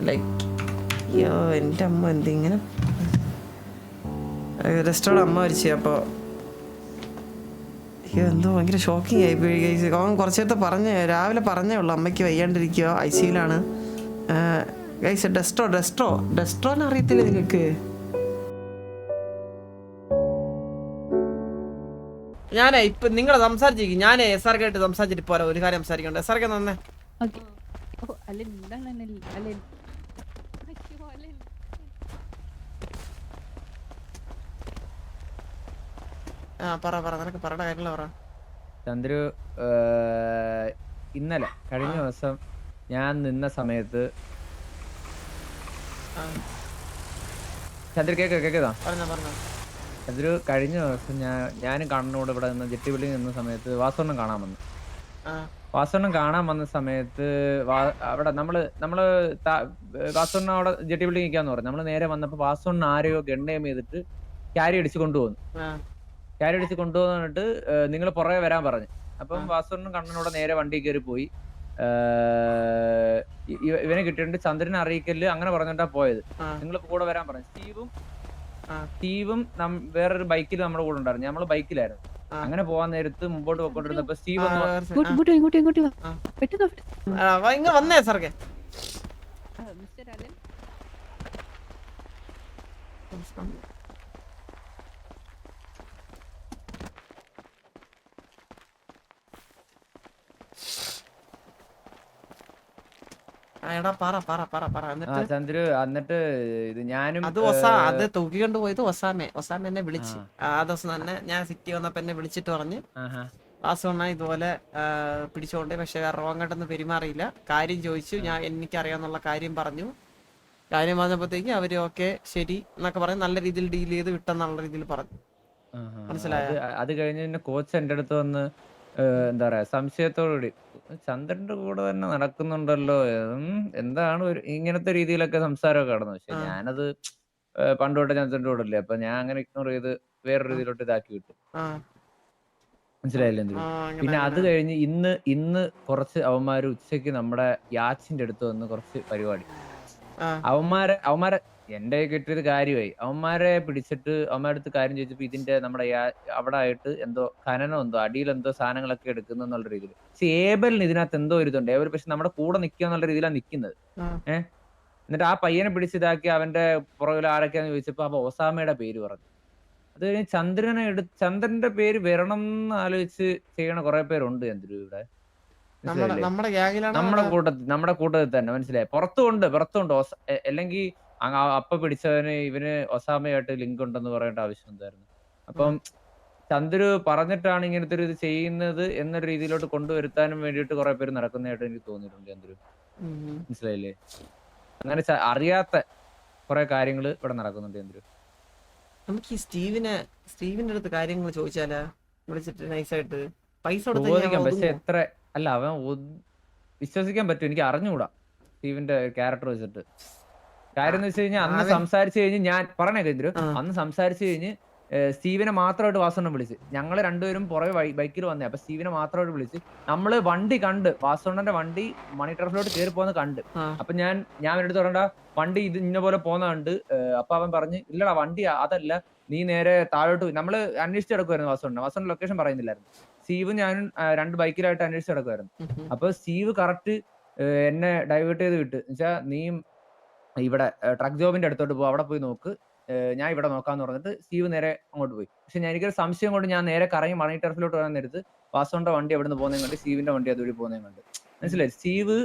Like അയ്യോ എൻ്റെ അമ്മ എന്തിങ്ങനെ റെസ്റ്റോറൻ്റ് അമ്മ മരിച്ചു. അപ്പോൾ അയ്യോ എന്തോ ഭയങ്കര ഷോക്കിംഗ് ആയിപ്പോയി. അവൻ കുറച്ച് നേരത്തെ രാവിലെ പറഞ്ഞേ ഉള്ളൂ അമ്മയ്ക്ക് വയ്യാണ്ടിരിക്കുക, ഐ സിയിലാണ്. ഗൈസ് ഡെസ്ട്രോന്ന് അറിയത്തില്ല നിങ്ങൾക്ക്? ഞാനേ ഇപ്പൊ നിങ്ങൾ സംസാരിച്ചിരിക്കും, ഞാൻ എസ് ആർ ആയിട്ട് സംസാരിച്ചിട്ട് പോരാ, ഒരു കാര്യം സംസാരിക്കണ്ട. എസ് ആർ കെ തന്നെ പറ നിനക്ക് പറയണ കാര്യങ്ങൾ പറ. ചന്ദ്രു, ഇന്നലെ കഴിഞ്ഞ ദിവസം ഞാൻ നിന്ന സമയത്ത് ചന്ദ്രു കേക്കതാ ചന്ദ്രു, കഴിഞ്ഞ ദിവസം ഞാനും കണ്ണനോട് ഇവിടെ നിന്ന് ജെട്ടി ബിൽഡിംഗ് നിന്ന സമയത്ത് വാസവണ്ണം കാണാൻ വന്ന സമയത്ത് അവിടെ നമ്മള് വാസവണ്ണ അവിടെ ജെട്ടി ബിൽഡിംഗ് നിൽക്കാന്ന് പറഞ്ഞു. നമ്മള് നേരെ വന്നപ്പോ വാസവണ്ണ ആരെയോ ഗണ്യം ചെയ്തിട്ട് ക്യാരി അടിച്ച് കൊണ്ടുപോകുന്നിട്ട് നിങ്ങൾ പുറകെ വരാൻ പറഞ്ഞു. അപ്പം വാസുണ്ണും കണ്ണനോടെ നേരെ വണ്ടി കയറി പോയി. ഇവനെ കിട്ടിയിട്ടുണ്ട്, ചന്ദ്രനെ അറിയിക്കല് അങ്ങനെ പറഞ്ഞിട്ടാ പോയത്. നിങ്ങൾ കൂടെ വരാൻ പറഞ്ഞു. സ്റ്റീവും വേറൊരു ബൈക്കിൽ നമ്മുടെ കൂടെ ഉണ്ടായിരുന്നു. നമ്മള് ബൈക്കിലായിരുന്നു. അങ്ങനെ പോവാൻ നേരത്ത് മുമ്പോട്ട് പോയിക്കൊണ്ടിരുന്നപ്പോ സ്റ്റീവ് വന്നേ സാറേ. ചന്ദ്രു, എന്നിട്ട് ഇത് ഞാനും അത് തൂക്കിക്കൊണ്ട് പോയത് ഒസാമ എന്നെ വിളിച്ച് ആ ദിവസം തന്നെ. ഞാൻ സിറ്റി വന്നപ്പോ എന്നെ വിളിച്ചിട്ട് പറഞ്ഞ് വാസുണ്ണ ഇതുപോലെ പിടിച്ചോണ്ട്, പക്ഷെ റോങ്ങായിട്ടൊന്നും പെരുമാറിയില്ല. കാര്യം ചോദിച്ചു, ഞാൻ എനിക്കറിയാന്നുള്ള കാര്യം പറഞ്ഞു. കാര്യം പറഞ്ഞപ്പോഴത്തേക്ക് അവര് ഓക്കെ ശരി എന്നൊക്കെ പറഞ്ഞ് നല്ല രീതിയിൽ ഡീൽ ചെയ്ത് വിട്ടെന്നുള്ള രീതിയിൽ പറഞ്ഞു. മനസ്സിലായോ? അത് കഴിഞ്ഞ് പിന്നെ കോച്ച് എന്റെ അടുത്ത് വന്ന് എന്താ പറയാ സംശയത്തോടുകൂടി ചന്ദ്രന്റെ കൂടെ തന്നെ നടക്കുന്നുണ്ടല്ലോ, എന്താണ് ഇങ്ങനത്തെ രീതിയിലൊക്കെ സംസാരമൊക്കെ കടന്നു. പക്ഷെ ഞാനത് പണ്ടോട്ടെ ചന്ദ്രന്റെ കൂടെ അല്ലേ, അപ്പൊ ഞാൻ അങ്ങനെ ഇഗ്നോർ ചെയ്ത് വേറെ രീതിയിലോട്ട് ഇതാക്കി വിട്ടു. മനസ്സിലായില്ലേ? പിന്നെ അത് കഴിഞ്ഞ് ഇന്ന് കുറച്ച് അവന്മാര് ഉച്ചയ്ക്ക് നമ്മുടെ യാച്ചിന്റെ അടുത്ത് വന്ന് കുറച്ച് പരിപാടി. അവന്മാരെ എന്റെ കിട്ടിയത് കാര്യമായി. അവന്മാരെ പിടിച്ചിട്ട് അവന്മാരുടെ അടുത്ത് കാര്യം ചോദിച്ചപ്പോ ഇതിന്റെ നമ്മുടെ അവിടെ ആയിട്ട് എന്തോ ഖനനം എന്തോ അടിയിൽ എന്തോ സാധനങ്ങളൊക്കെ എടുക്കുന്നു എന്നുള്ള രീതിയിൽ. പക്ഷെ ഏബലിന് ഇതിനകത്ത് എന്തോ ഇതുണ്ട്. ഏബൽ പക്ഷെ നമ്മുടെ കൂടെ നിൽക്കുക എന്നുള്ള രീതിയിലാണ് നിൽക്കുന്നത്. എന്നിട്ട് ആ പയ്യനെ പിടിച്ചിതാക്കി അവന്റെ പുറകിൽ ആരൊക്കെയാന്ന് ചോദിച്ചപ്പോ അപ്പൊ ഒസാമയുടെ പേര് പറഞ്ഞു. അത് കഴിഞ്ഞ് ചന്ദ്രന്റെ പേര് വരണം എന്ന് ആലോചിച്ച് ചെയ്യണ കുറെ പേരുണ്ട് ചന്ദ്രു ഇവിടെ. നമ്മുടെ കൂട്ടത്തിൽ തന്നെ. മനസ്സിലായി? പുറത്തുണ്ട്. അല്ലെങ്കിൽ അപ്പ പിടിച്ചവന് ഇവന് ഒസാമയായിട്ട് ലിങ്ക് ഉണ്ടെന്ന് പറയേണ്ട ആവശ്യം എന്തായിരുന്നു? അപ്പം ചന്ദ്രു പറഞ്ഞിട്ടാണ് ഇങ്ങനത്തെ ഒരു ഇത് ചെയ്യുന്നത് എന്നൊരു രീതിയിലോട്ട് കൊണ്ടുവരുത്താനും വേണ്ടിയിട്ട് കുറെ പേര് നടക്കുന്നതായിട്ട് എനിക്ക് തോന്നിയിട്ടുണ്ട് ചന്ദ്രു. മനസ്സിലായില്ലേ? അങ്ങനെ അറിയാത്ത കുറെ കാര്യങ്ങൾ ഇവിടെ നടക്കുന്നുണ്ട് ചന്ദ്രു. നമുക്ക് ഈ സ്റ്റീവിന്റെ അടുത്ത് കാര്യങ്ങൾ ചോദിച്ചാലാ? വിളിച്ചിട്ട് നൈസായിട്ട് പൈസ ചോദിക്കാം. പക്ഷെ എത്ര അല്ല അവൻ വിശ്വസിക്കാൻ പറ്റും? എനിക്ക് അറിഞ്ഞുകൂടാ സ്റ്റീവിന്റെ ക്യാരക്ടർ വെച്ചിട്ട്. കാര്യം എന്ന് വെച്ച് കഴിഞ്ഞാൽ അന്ന് സംസാരിച്ചു കഴിഞ്ഞ് ഞാൻ പറഞ്ഞേ ചന്ദ്രു, അന്ന് സംസാരിച്ചു കഴിഞ്ഞ് സ്റ്റീവിനെ മാത്രമായിട്ട് വാസുണ്ണൻ വിളിച്ച്. ഞങ്ങള് രണ്ടുപേരും പുറകെ ബൈക്കിൽ വന്നേ. അപ്പൊ സ്റ്റീവിനെ മാത്രമായിട്ട് വിളിച്ച് നമ്മള് വണ്ടി കണ്ട്, വാസുണ്ണന്റെ വണ്ടി മണി ടർഫിലോട്ട് കയറി പോകുന്ന കണ്ട്. അപ്പൊ ഞാൻ എടുത്ത് പറയണ്ട വണ്ടി ഇത് ഇന്ന പോലെ പോകുന്ന കണ്ട്. അപ്പൊ അവൻ പറഞ്ഞ് ഇല്ലടാ വണ്ടി അതല്ല, നീ നേരെ താഴോട്ട്. നമ്മള് അന്വേഷിച്ച് കിടക്കുമായിരുന്നു വാസുണ്ണൻ ലൊക്കേഷൻ പറയുന്നില്ലായിരുന്നു. സ്റ്റീവും ഞാനും രണ്ട് ബൈക്കിലായിട്ട് അന്വേഷിച്ച് കിടക്കുമായിരുന്നു. അപ്പൊ സ്റ്റീവ് കറക്റ്റ് എന്നെ ഡൈവേർട്ട് ചെയ്ത് വിട്ട്. എന്നുവെച്ചാ നീ ഇവിടെ ട്രക്ക് ജോബിന്റെ അടുത്തോട്ട് പോകും, അവിടെ പോയി നോക്ക്, ഞാൻ ഇവിടെ നോക്കാന്ന് പറഞ്ഞിട്ട് സ്റ്റീവ് നേരെ അങ്ങോട്ട് പോയി. പക്ഷെ എനിക്കൊരു സംശയം കൊണ്ട് ഞാൻ നേരെ കറങ്ങി മണി ടർഫിലോട്ട് വരാൻ നേരത്ത് വാസുവിന്റെ വണ്ടി എവിടെ നിന്ന് പോകുന്നതും കണ്ട്, സ്റ്റീവിന്റെ വണ്ടി അതുവഴി പോകുന്നതും കണ്ട്. മനസ്സിലായി? സ്റ്റീവ്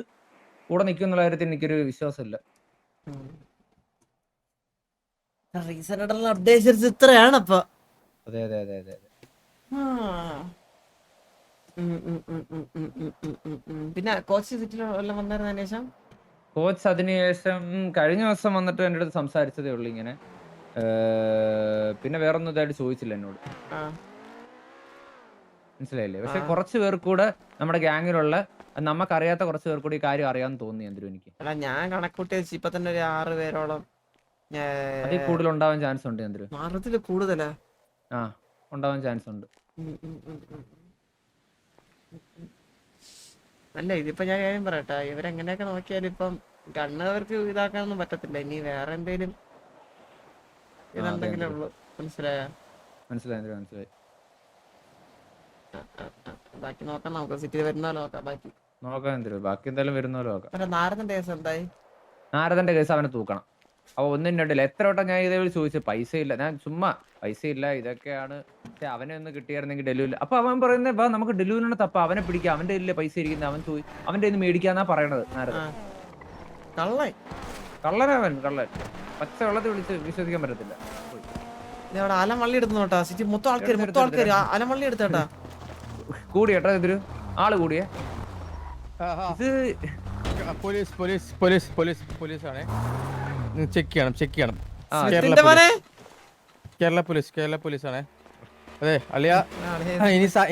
കൂടെ നിൽക്കും എന്നുള്ള കാര്യത്തിൽ എനിക്കൊരു വിശ്വാസമില്ല. ഇത്രയാണ് അപ്പൊ. അതെ. പിന്നെ കോച്ച് സിറ്റിയിൽ വന്നായിരുന്നു ശേഷം കോച്ച് അതിനുശേഷം കഴിഞ്ഞ ദിവസം വന്നിട്ട് എൻ്റെ അടുത്ത് സംസാരിച്ചതേ ഉള്ളൂ ഇങ്ങനെ. പിന്നെ വേറൊന്നും ഇതായിട്ട് ചോദിച്ചില്ല എന്നോട്. മനസ്സിലായില്ലേ? പക്ഷെ കുറച്ച് പേർ കൂടെ നമ്മുടെ ഗ്യാങ്ങിലുള്ള നമുക്കറിയാത്ത കുറച്ച് പേർ കൂടി ഈ കാര്യം അറിയാന്ന് തോന്നി ചന്ദ്രു എനിക്ക്. അല്ല ഞാൻ കണക്കൂട്ടി ഇപ്പൊ തന്നെ ഒരു 6 പേരോളം അതിൽ കൂടുതൽ ഉണ്ടാവാൻ ചാൻസ് ഉണ്ട് ചന്ദ്രു. 6 കൂടുതലാ? ഉണ്ടാവാൻ ചാൻസ് ഉണ്ട്. അല്ല ഇതിപ്പോ ഞാൻ കാര്യം പറയട്ടെ, ഇവരെങ്ങനെയൊക്കെ നോക്കിയാലും ഇപ്പം അവർക്ക് ഇതാക്കാനൊന്നും പറ്റത്തില്ല. ഇനി വേറെ എന്തേലും ഇതുണ്ടെങ്കിലേ ഉള്ളു. മനസ്സിലായ? മനസ്സിലായി. ബാക്കി നോക്കാം, നമുക്ക് സിറ്റി വരുന്നാലും നോക്കാം. ബാക്കി എന്തായാലും വരുന്ന പോലെ നോക്കാം. നാരദന്റെ കേസ് എന്തായി? നാരദന്റെ കേസ് അവനെ തൂക്കണം. അവ ഒന്നും രണ്ടില്ല. എത്ര വട്ടം ഞാൻ ഇതേപോലെ ചോദിച്ചു, പൈസ ഇല്ല. ഞാൻ ചുമ്മാ പൈസ ഇല്ല, ഇതൊക്കെയാണ്. പക്ഷെ അവനെ ഒന്ന് കിട്ടിയായിരുന്നെങ്കിൽ ഡെലിവറി. അപ്പൊ അവൻ പറയുന്നത് നമുക്ക് ഡെലിവറിനെ തപ്പ, അവനെ പിടിക്കാം, അവന്റെ കയ്യിലെ പൈസ ഇരിക്കുന്നത്, അവന്റെ കയ്യിൽ നിന്ന് മേടിക്കാന്നാ പറയണത്. നാരദൻ കള്ളൻ. പച്ച വെള്ളത്തിൽ വിളിച്ച് വിശ്വസിക്കാൻ പറ്റത്തില്ല. അലം വള്ളി എടുത്തോട്ടാ, സിറ്റി മൊത്തം ആൾക്കാർ അലം വള്ളി എടുത്തേട്ടാ. കൂടിയേട്ടാ ഇതൊരു ആള് കൂടിയേ. ഇത് പോലീസാണ്. ചെക്ക് ചെയ്യണം. കേരള പോലീസാണ്. അതെ അളിയ,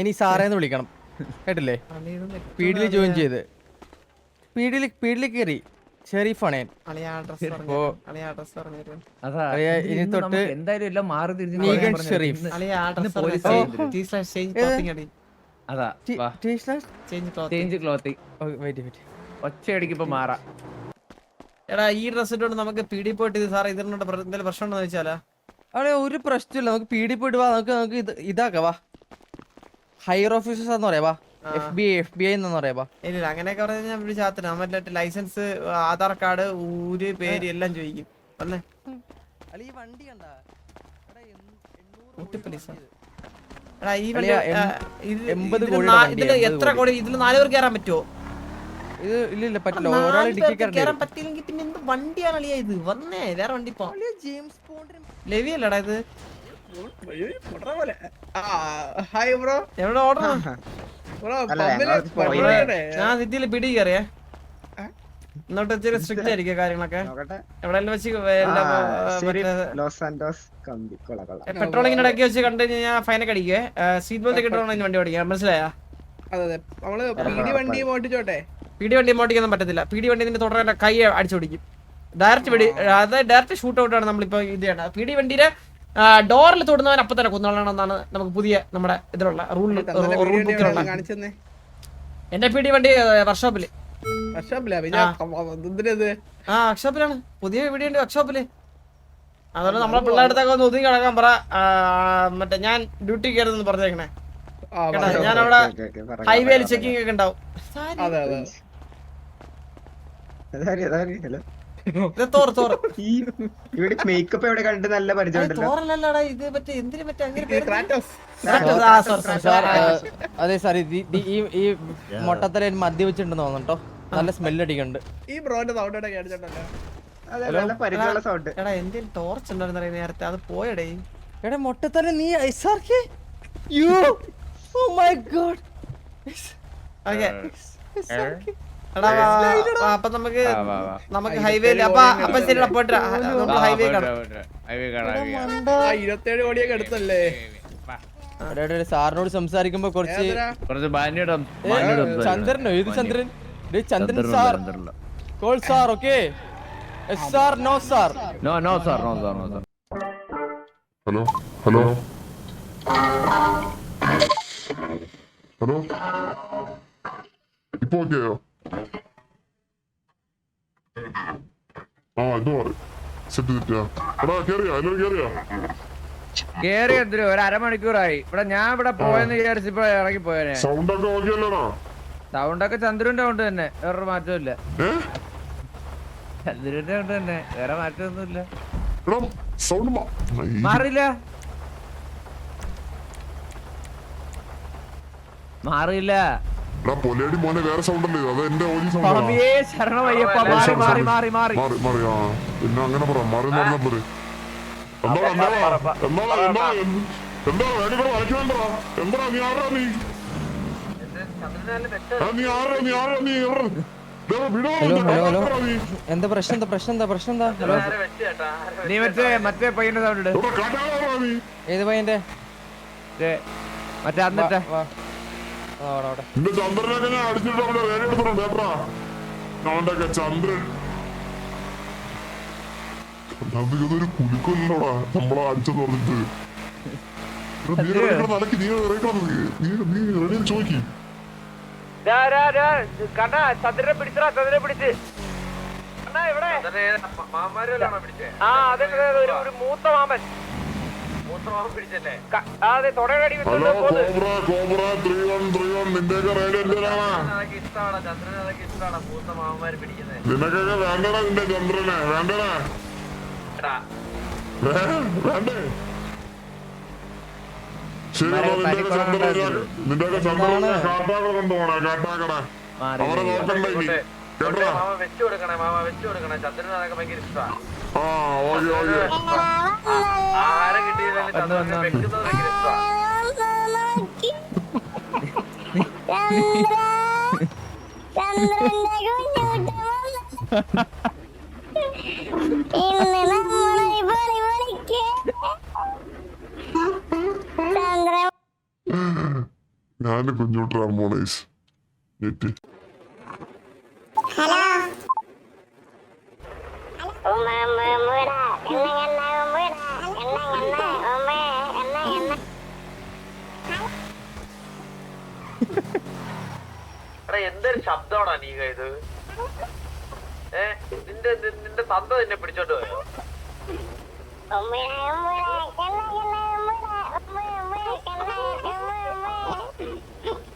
ഇനി സാറേന്ന് വിളിക്കണം, കേട്ടില്ലേ? പീഡിയിൽ ജോയിൻ ചെയ്ത് പീഡിയിൽ കയറി. ഷെരീഫാണ് ഞാൻ. ഇനി തൊട്ട് എന്തായാലും എല്ലാം മാറി നീഗൻ ഷെരീഫ്. ഒച്ചയടിക്കിപ്പോ മാറാം. എടാ ഈ ഡ്രസ് ഇട്ടോണ്ട് നമുക്ക് പീടി പോയിട്ട് സാറേ ഇതിനോട് എന്തെങ്കിലും പ്രശ്നം ഉണ്ടോ ചോദിച്ചാലാ? അവിടെ ഒരു പ്രശ്നമില്ല, നമുക്ക് പീടി പോയിട്ട് വാ, നമുക്ക് ഇതാക്കാ. ഹയർ ഓഫീസേഴ്സ് എന്ന് പറയാ, FBI എന്ന് പറയാ. ഇല്ല അങ്ങനെയൊക്കെ പറഞ്ഞാൽ ഞാൻ വിളിച്ചാത്തിന് മറ്റേ ലൈസൻസ്, ആധാർ കാർഡ്, ഊര്, പേര് എല്ലാം ചോദിക്കും. അല്ലേ എത്ര കോടി? ഇതിൽ 4 പേർ കയറാൻ പറ്റുമോ? ഇത് ഇല്ല പറ്റില്ല. ഒരാൾ കയറാൻ പറ്റില്ലെങ്കിൽ പിന്നെ എന്ത് വണ്ടിയാണ് അളിയാ ഇത്? വന്നേ വേറെ വണ്ടി പോ. ജെയിംസ് ബോണ്ട് ലെവി അല്ലടാ ഇത്? എവിടെ ഓർഡർ? ഞാൻ സിറ്റിയിൽ പിടി കയറിയേ. എന്നിട്ട് ഇച്ചിരി സ്ട്രിക്റ്റ് ആയിരിക്കും കാര്യങ്ങളൊക്കെ. എവിടെയെല്ലാം വെച്ച് പെട്രോളിങ്ങിന്റെ ഇടയ്ക്ക് വെച്ച് കണ്ടു കഴിഞ്ഞാൽ ഫൈനൊക്കെ അടിക്കേ. സീറ്റ് ബെൽറ്റ് ഒക്കെ ഇട്ടോണ്ട് വണ്ടി ഓടിക്കാം. മനസ്സിലായാ? പിടി വണ്ടി മോട്ടിക്കൊന്നും പറ്റത്തില്ല. പിടി വണ്ടി നിന്റെ തുടരെ കൈ അടിച്ചോടിക്കും. ഡയറക്റ്റ് ഷൂട്ട് ഔട്ടാണ് നമ്മളിപ്പോ ഇത് ചെയ്യണം. പിടി വണ്ടിയുടെ ഡോറിൽ തൊടുന്നവൻ അപ്പൊ തന്നെ കൊന്നോളണമെന്നാണ് നമുക്ക് പുതിയ നമ്മുടെ ഇതിലുള്ള റൂൾ ബുക്കിലുള്ള. എന്റെ പിടി വണ്ടി വർക്ക്ഷോപ്പില്. വർക്ക്ഷോപ്പിലാണ്. പുതിയ പിടി വണ്ടി വർക്ക്ഷോപ്പില്. അതുകൊണ്ട് നമ്മളെ പിള്ളേടത്തൊക്കെ ഒന്ന് ഒതുങ്ങി കിടക്കാൻ പറ. മറ്റേ ഞാൻ ഡ്യൂട്ടി കയറുന്നെന്ന് പറഞ്ഞേക്കണേ. ഞാൻ അവിടെ ഹൈവേയിൽ ചെക്കിംഗ് ഒക്കെ ഉണ്ടാവും. മേക്കപ്പ് എവിടെ കണ്ട് നല്ല പരിചയമുണ്ടല്ലോ. അതെ സാർ, ഈ മൊട്ടത്തല മദ്യവെച്ചിട്ടുണ്ടെന്ന് തോന്നുന്നുണ്ടോ? നല്ല സ്മെല്ല് അടിക്കുന്നുണ്ട്. ഈ ബ്രോന്റെ സൗണ്ട് കേട്ടിട്ടുണ്ടല്ലോ. എന്തെങ്കിലും ടോർച്ച് ഉണ്ടായിരുന്നു നേരത്തെ, അത് പോയടേ. എടാ മൊട്ടത്തല നീ SRK? You oh my God. Okay അപ്പൊ നമുക്ക് ഹൈവേയിൽ അപ്പൊ ശരിടാ പോയിട്ട് നമുക്ക് ഹൈവേ കാണാം. 27 കോടിയൊക്കെ എടുത്തല്ലേ? സാറിനോട് സംസാരിക്കുമ്പോ കുറച്ച് ചന്ദ്രനോ? ഏത് Chandran? Chandran sir. Call sir. Okay sir. No sir. No sir. Hello ഇപ്പൊ ഓക്കെയോ? ഇത് സെറ്റ് കേറി എന്തിനു? ഒരു അരമണിക്കൂറായി ഇവിടെ. ഞാൻ ഇവിടെ പോയെന്ന് വിചാരിച്ചപ്പോ ഇറങ്ങി പോയനെ. സൗണ്ട് ഒക്കെ ഓക്കെയല്ലോടാ? സൗണ്ട് ഒക്കെ ചന്ദ്രന്റെ കൊണ്ട് തന്നെ, വേറൊരു മാറ്റമില്ല. ചന്ദ്രന്റെ കൊണ്ട് തന്നെ, വേറെ മാറ്റമൊന്നുമില്ല. മാറിയില്ല. പൊലേടി മോനെ വേറെ സൗണ്ട് അല്ലേ? അത് എന്റെ ഓലി സൗണ്ട്. പിന്നെ അങ്ങനെ പറ, മാറി നടന്നാ പോരെ. എന്താ പ്രശ്നം? ഹലോ നീ മറ്റേ പയ്യന്റെ സൗണ്ട്. ഏത് പയ്യന്റെ? മറ്റേ അന്നിട്ട ചന്ദ്രനൊക്കെ ഞാൻ അടിച്ചിട്ട് അവിടെ വേറെ എടുത്തിട്ടുണ്ട് കേട്ടാ. അവന്റെ ചന്ദ്രൻ ഇതൊരു കുലുക്കല്ലോടാ നമ്മളെ അടിച്ചെന്ന് പറഞ്ഞിട്ട്. നടക്കി നീ റെഡി ചോദിക്കും. ചന്ദ്രനെ പിടിച്ച് ആ അതെ ഒരു മൂത്ത മാമൻ പിടിച്ചല്ലേ അതെ തൊടയടി ഹലോ കോബ്ര 3131 നിന്റെയൊക്കെ റേഡിയോ എന്തിനാണ് ഇഷ്ടമാണ് മൂത്ത മാമന്മാര് പിടിക്കുന്നത് നിനക്കൊക്കെ വേണ്ടടാ നിന്റെ ചന്ദ്രനെ വേണ്ടടാ വേണ്ടേ ശരി നിന്റെയൊക്കെ ചന്ദ്രനെ കാട്ടാക്കട കൊണ്ടുപോണേ കാട്ടാക്കട അവരെ നോക്കണ്ട ഇനി കേട്ടോ വെച്ചു കൊടുക്കണേ ചന്ദ്രന് അതൊക്കെ ഭയങ്കര ഇഷ്ടമാണ് ആ ഓക്കെ ആഹാരം കിട്ടിയില്ലെങ്കിൽ വെക്കുന്നത് ഭയങ്കര ഇഷ്ടമാണ് ഞാന് കുഞ്ഞുട്രാ മോണേസ് നെറ്റ് ഹലോ എന്തൊരു ശബ്ദമാണോ നീക ഇത് നിന്റെ തന്ത നിന്നെ പിടിച്ചോണ്ട് പോയോ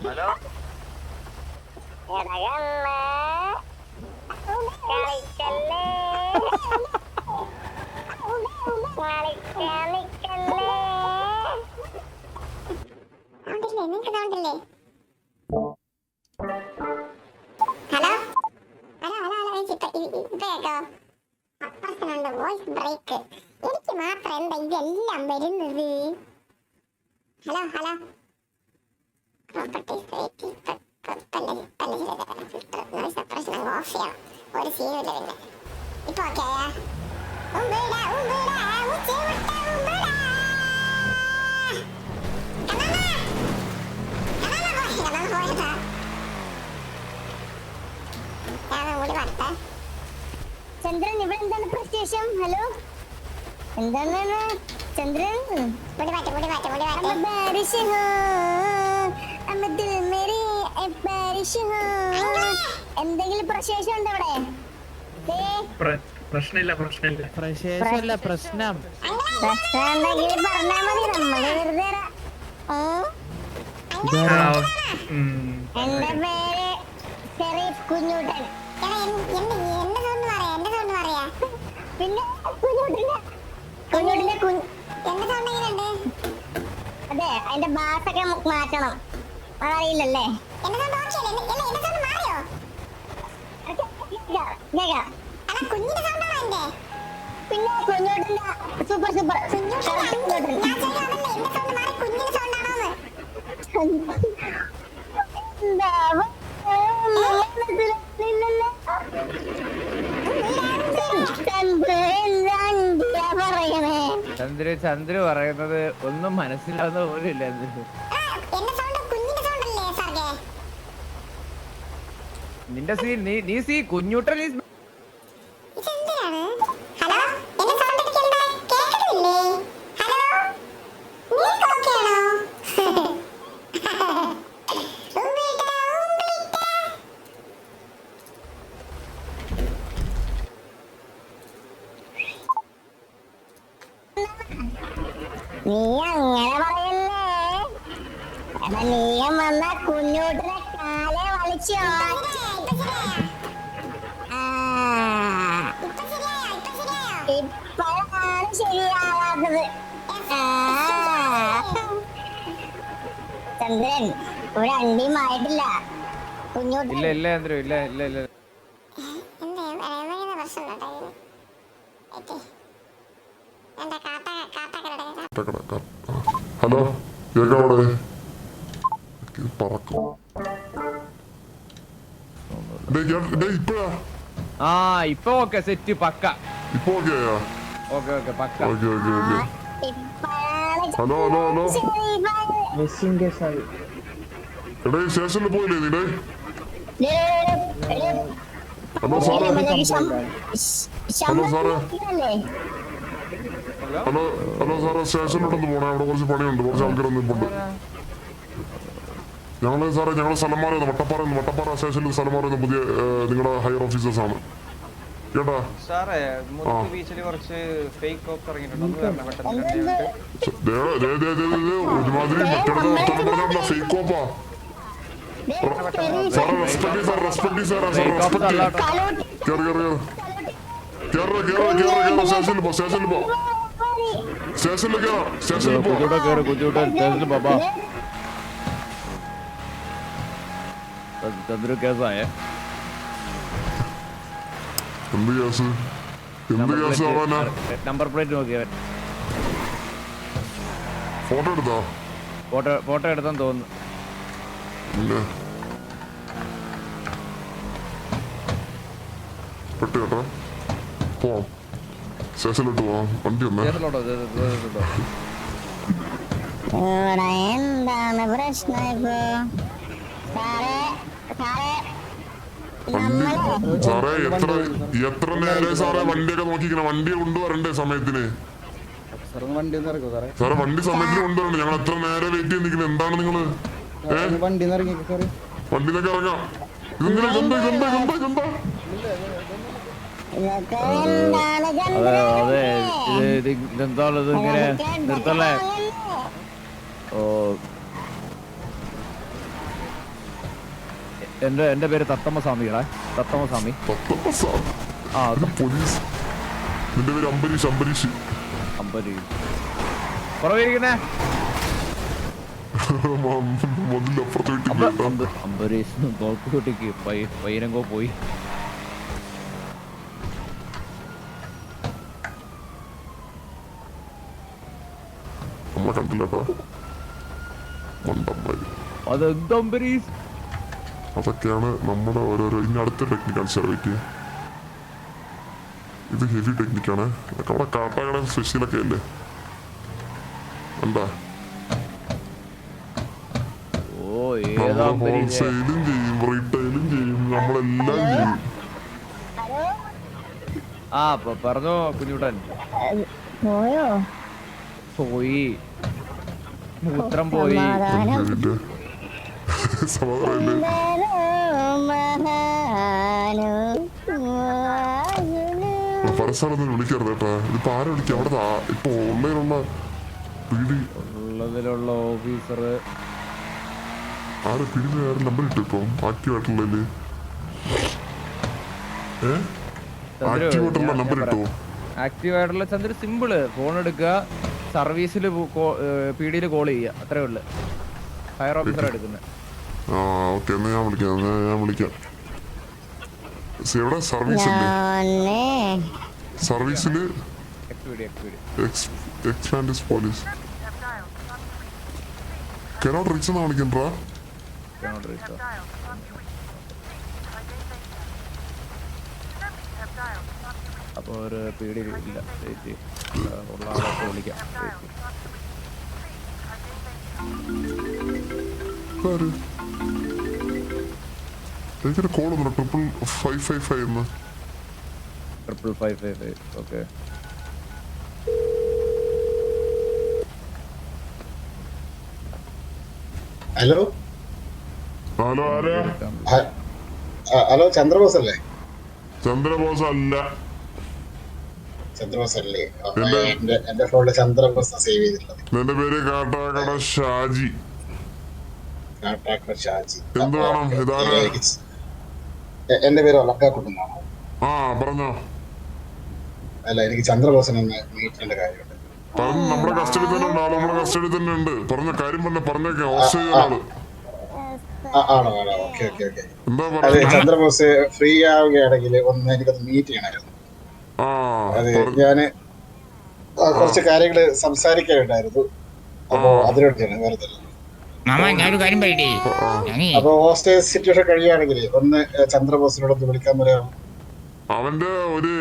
ഹലോ അപ്പുറത്തുണ്ട് വോയിസ് ബ്രേക്ക് എനിക്ക് മാത്രം എന്താ ഇതെല്ലാം വരുന്നത് ഹലോ ഓഫ് ചെയ്യണം ഒരു സീനില്ല പിന്നെ ഇപ്പൊ ഓക്കെ ചന്ദ്രൻ ഇവിടെ എന്താണ് പ്രത്യേകം ഹലോ എന്താണ് ചന്ദ്രൻ മുടി മാറ്റം ബാരിഷ് ഹോ ദിൽ മേരി ബാരിഷ് ഹോ എന്തെങ്കിലും പ്രശേഷം ഉണ്ടോ ഇവിടെ പ്രശ്നമില്ല പ്രശ്നം എന്തെങ്കിലും പറഞ്ഞാൽ മതി നമ്മള് വെറുതെ എന്റെ പേര് ഷെരീഫ് കുഞ്ഞൂട്ടൻ പിന്നെ കുഞ്ഞൂട്ടിന്റെ അതെ അതിന്റെ ബാസൊക്കെ മാറ്റണം അതറിയില്ലല്ലേ പിന്നെ കുഞ്ഞൂട്ടിന്റെ സൂപ്പർ ചന്ദ്രു പറയുന്നത് ഒന്നും മനസ്സിലാവുന്ന പോലും ഇല്ല നിന്റെ സീ നീ സീ കുഞ്ഞൂട്ടൻ നീ അങ്ങനെ പറയല്ലേ നീയം വന്ന കുഞ്ഞൂട്ടിനെ കാലെ വലിച്ചോ ഇപ്പോഴാണ് ശരിയാവാത്തത് ചന്ദ്രൻ ഇവിടെ അണ്ടിയും ആയിട്ടില്ല കുഞ്ഞൂട്ടി ഇല്ല ചന്ദ്രു ഇല്ല ഹലോ കേൾക്കാവിടെ പറക്കും ഇപ്പഴാ ആ ഇപ്പൊ ഓക്കെ സെറ്റ് പക്ക ഇപ്പൊ ഓക്കെയാ ഓക്കെ പക്ക ഓക്കെ ഹലോ എടേ സ്റ്റേഷനിൽ പോയില്ലേ നീടേ ഹലോ സാറേ സ്റ്റേഷനിലോട്ടൊന്ന് പോണേ അവിടെ കുറച്ച് പണിയുണ്ട് കുറച്ച് ആൾക്കാരൊന്നും ഇപ്പുണ്ട് ഞങ്ങള് സ്ഥലം മാറിയത് വട്ടപ്പാറ സ്റ്റേഷനിൽ സ്ഥലം മാറിയത് പുതിയ നിങ്ങളുടെ ഹയർ ഓഫീസേഴ്സ് ആണ് കേട്ടാ സാറേ മുത്ത് ബീച്ചിൽ കുറച്ച് ഫേക്ക് കോപ്സ് ഇറങ്ങിയിട്ടുണ്ട് ഒന്ന് വരണം പെട്ടെന്ന് ഒരുമാതിരി മറ്റൊരു വർത്തമാനം പറഞ്ഞ ഫേക്ക് കോപ്പാ സാറേ റെസ്പെക്ട് സാറേ സ്റ്റേഷനിൽ പോ ചന്ദ്രു കേസായ എന്ത് കേസ് ആവാനാ നമ്പർ പ്ലേറ്റ് നോക്കിയവൻ ഫോട്ടോ എടുത്തോ ഫോട്ടോ എടുത്താന്ന് തോന്നുന്നു. ഇല്ല പെട്ട് കേട്ടോ പോവാം സ്റ്റേഷനിലോട്ട് പോവാം വണ്ടി വന്നേ കേരളോട്ടോ ഇവിടെ എന്താണ് പ്രശ്നം ഇപ്പൊ സാറേ എത്ര നേരെ സാറേ വണ്ടിയൊക്കെ നോക്കിക്കണ വണ്ടി കൊണ്ടുവരണ്ടേ സമയത്തിന് സാറേ വണ്ടി സമയത്തിന് കൊണ്ടുവരണ്ടേ ഞങ്ങൾ എത്ര നേരെ വെയിറ്റ് ചെയ്ത് നിൽക്കുന്നത് എന്താണ് നിങ്ങള് വണ്ടിയിലൊക്കെ ഇറങ്ങാം അതെ ഇതെന്താണ് ഇത് ഇങ്ങനെ നിർത്തല്ലേ? ഓ എന്റെ പേര് തത്തമ്മസ്വാമിയുടെ തത്തമ്മസ്വാമി. ആ പോലീസ് നിന്റെ പേര് അംബരീഷ് കുറവിരിക്കുന്നേ മതിലപ്പുറത്ത് അംബരീഷ് തോക്കുകുട്ടിക്ക് പയ്യനങ്കോ പോയി. നമ്മളെ കണ്ടില്ലട്ടോ മണ്ടന്മാര്. അതെന്ത് അംബരീഷ്? അതൊക്കെയാണ് നമ്മുടെ ഓരോരോ ഇനി അടുത്ത ടെക്നിക്കാണ് സർവൈറ്റ്. ഇത് ഹെവി ടെക്നിക്കാണ്. ഇതൊക്കെ അവിടെ കാട്ടാക്കട സ്പെഷ്യലൊക്കെ അല്ലേ എന്താ ഹോൾസെയിലും ചെയ്യും റീറ്റെയിലും ചെയ്യും നമ്മളെല്ലാം ചെയ്യും. ആ പറഞ്ഞോ കുഞ്ഞുട്ടൻ. പോയി മൂത്രം പോയി. പരസ്പരം വിളിക്കരുത് കേട്ടാ. ഇതിപ്പോ ആരെ വിളിക്കാം? അവിടെ ഇപ്പൊ ഓൺലൈനുള്ള ഉള്ളതിലുള്ള ഓഫീസർ ആരെ പിടിയിൽ ആരും നമ്പർ ഇട്ടു ഇപ്പം ആക്റ്റീവ് ആയിട്ടുള്ളതില് ആക്റ്റീവ് ആയിട്ടുള്ള നമ്പർ ഇട്ടോ? ആക്റ്റീവ് ആയിട്ടുള്ള ചന്ദ്ര സിമ്പിള് ഫോൺ എടുക്കുക, സർവീസിൽ PDയിൽ കോൾ ചെയ്യുക, അത്രേ ഉള്ളു. ഫയർ ഓഫീസർ എടുക്കുന്നത്. ആ ഓക്കെ എന്നാ ഞാൻ വിളിക്കാം. എവിടെ സർവീസ് സർവീസില് എക്സ്പാൻഡ് പോലീസ് കനോട്ട് റീച്ച് എന്നാ വിളിക്കണ്ടാ. അപ്പോൾ ഒരു PD ഇല്ല ഉള്ള ആളൊക്കെ വിളിക്കാം. എനിക്കൊരു കോൾ ഒന്നുമില്ല. 555 എന്ന് 555. ഓക്കെ ഹലോ ആരാ? ഹലോ ചന്ദ്രബോസ് അല്ലേ? ചന്ദ്രബോസ് അല്ല. ചന്ദ്രബോസ് അല്ലേ? എന്റെ ഫോണില് ചന്ദ്രബോസ് സേവ് ചെയ്തിട്ടുള്ളത്. നിന്റെ പേര് കാട്ടാക്കട ഷാജി. ഷാജി എന്ത് വേണം? ഇതാരാ? എന്റെ പേര് ഒലക്കാക്കുട്ടെന്നാണ്. ആ പറഞ്ഞോ. അല്ല എനിക്ക് ചന്ദ്രബോസിനെ മീറ്റ് ചെയ്യേണ്ട കാര്യമുണ്ട്. പറഞ്ഞു നമ്മുടെ കസ്റ്റഡി തന്നെ ഉണ്ട്. ആള് നമ്മുടെ കസ്റ്റഡി തന്നെ ഉണ്ട്. പറഞ്ഞ കാര്യം പറഞ്ഞേക്കാം. ഓസ്ട്രേലിയ ആണോ? ഓക്കെ. എന്താ അതെ പറയുക? ചന്ദ്രബോസ് ഫ്രീ ആവുകയാണെങ്കിൽ ഒന്ന് എനിക്കത് മീറ്റ് ചെയ്യണമായിരുന്നു. അതെ ഞാന് കുറച്ച് കാര്യങ്ങള് സംസാരിക്കാനുണ്ടായിരുന്നു. അപ്പൊ അതിനോടാണ് വെറുതെ. അപ്പൊ ഹോസ്റ്റേജ് സിറ്റുവേഷൻ കഴിയുകയാണെങ്കിൽ ഒന്ന് ചന്ദ്രബോസിനോടൊന്ന് വിളിക്കാൻ പറയാം. അവന്റെ ഒരു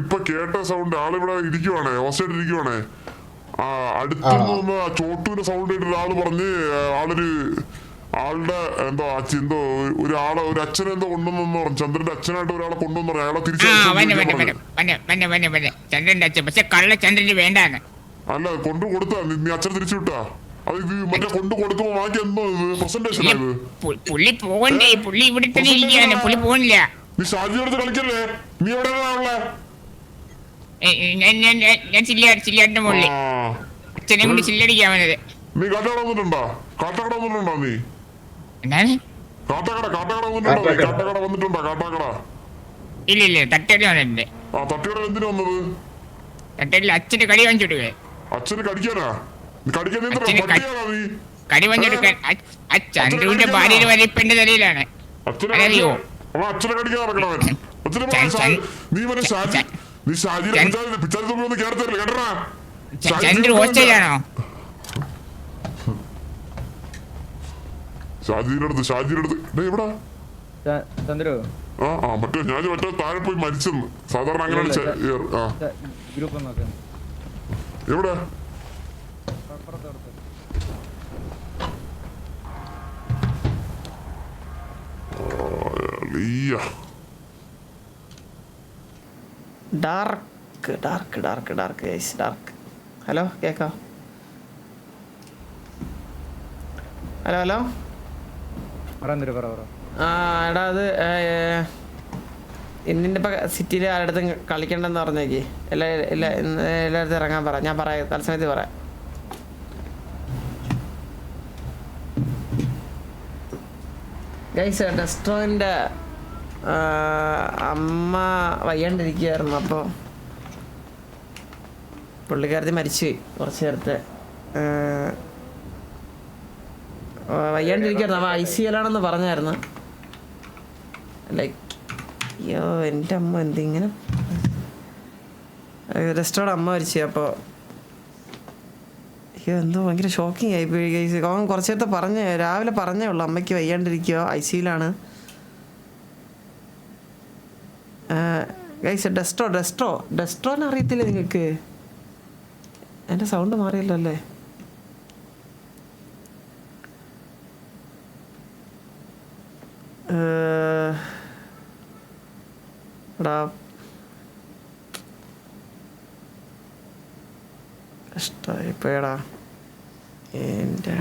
ഇപ്പൊ കേട്ട സൗണ്ട് ആളിവിടെ ഇരിക്കുവാണേ, ഹോസ്റ്റേജ് ഇരിക്കുവാണേ. ആ അടുത്തുനിന്ന് ചോട്ടൂന്റെ സൗണ്ട് കേട്ടിട്ട് ആള് പറഞ്ഞ് ആളുടെ എന്തോ ഒരാളെ ഒരു അച്ഛനെ എന്തോ കൊണ്ടുവന്നു പറഞ്ഞു. ചന്ദ്രന്റെ അച്ഛനായിട്ട് ഒരാളെ കൊണ്ടുവന്നു പറഞ്ഞു. അയാളെ തിരിച്ചു അല്ല കൊണ്ടു കൊടുത്താ നീ അച്ഛനെ തിരിച്ചു വിട്ടാ? അത് ഇത് മറ്റേ കൊണ്ടു കൊടുക്കുമ്പോ ബാക്കി എന്തോ പ്രസന്റേഷൻ പുള്ളി പോകണ്ടേ? പുള്ളി ഇവിടെ തന്നെ ഇരിക്കുകയാണ്. പുള്ളി പോകണില്ല. നീ ഷാജിയുടെ അടുത്ത് കളിക്കല്ലേ? നീ എവിടെയാണുള്ളേ? ഞാൻ ചില്ലിയാട്ടിന്റെ മുകളിൽ അച്ഛനെ കൊണ്ട് ചില്ലടിക്കാൻ വന്നത്. നീ കാട്ടാക്കട വന്നിട്ടുണ്ടോ? കാട്ടാക്കട വന്നിട്ടുണ്ടോ നീ? എന്താണ്? കാട്ടാക്കട വന്നിട്ടുണ്ടോ? കാട്ടാക്കട വന്നിട്ടുണ്ടോ? കാട്ടാക്കട ഇല്ല തട്ടേടി വന്നിട്ടുണ്ട്. ആ തട്ടിക്കട എന്തിനു വന്നത്? തട്ടേടിൽ അച്ഛന്റെ കടി വാങ്ങിച്ചോടുവേ. അച്ഛന് കടിക്കാനാ? കടിക്കാൻ നീ കടി വാങ്ങിച്ചെടുക്കാൻ ചന്ദ്രുവിന്റെ ഭാര്യയുടെ വലിപ്പെന്റെ തലയിലാണ്. അറിയോ? അച്ഛനെ കടിക്കാൻ നടക്കണവൻ. നീ മറ്റേ ഷാജി നീ ഷാജിയുടെ പിച്ചാരി തുമ്പി ഒന്ന് കേരളത്തില്ല കേട്ടടാ. ചന്ദ്രു ഹോസ്റ്റേജാണോ? ഷാജിയുടെ അടുത്ത് എവിടാ? ചന്ദ്രു മറ്റേ ഞാൻ മറ്റേ താഴെ പോയി മരിച്ചെന്ന്. സാധാരണ അങ്ങനെ ഗ്രൂപ്പ് നോക്കുന്നു. എവിടെ? ഡാർക്ക്. ഹലോ കേക്കാം. ഹലോ എടാ അത് ഇന്നിപ്പോ സിറ്റിയിൽ ആരടുത്തും കളിക്കണ്ടെന്ന് പറഞ്ഞേക്ക്. എല്ലായിടത്തും ഇറങ്ങാൻ പറ. ഞാൻ പറയാം, തത്സമയത്ത് പറയാം. ഗൈസ് ഡെസ്ട്രോയിൻ്റെ അമ്മ വയ്യാണ്ടിരിക്കുകയായിരുന്നു. അപ്പോൾ പുള്ളിക്കാരത്തി മരിച്ചുപോയി കുറച്ച് നേരത്തെ. വയ്യാണ്ടിരിക്കുകയായിരുന്നു. അവ ICL ആണെന്ന് പറഞ്ഞായിരുന്നു. ലൈക്ക് അയ്യോ എൻ്റെ അമ്മ എന്തിങ്ങനെ ഡെസ്ട്രോയുടെ അമ്മ മരിച്ചു. അപ്പോൾ അയ്യോ എന്തോ ഭയങ്കര ഷോക്കിങ് ആയിപ്പോയി ഗൈസ്. അവൻ കുറച്ച് നേരത്തെ രാവിലെ പറഞ്ഞേ ഉള്ളൂ അമ്മയ്ക്ക് വയ്യാണ്ടിരിക്കുക, ICUലാണ് ഗൈസ്. ഡെസ്ട്രോനെ അറിയത്തില്ലേ നിങ്ങൾക്ക്? എൻ്റെ സൗണ്ട് മാറിയല്ലോ അല്ലേ? എടാ കഷ്ടമായിപ്പോയടാ എൻ്റെ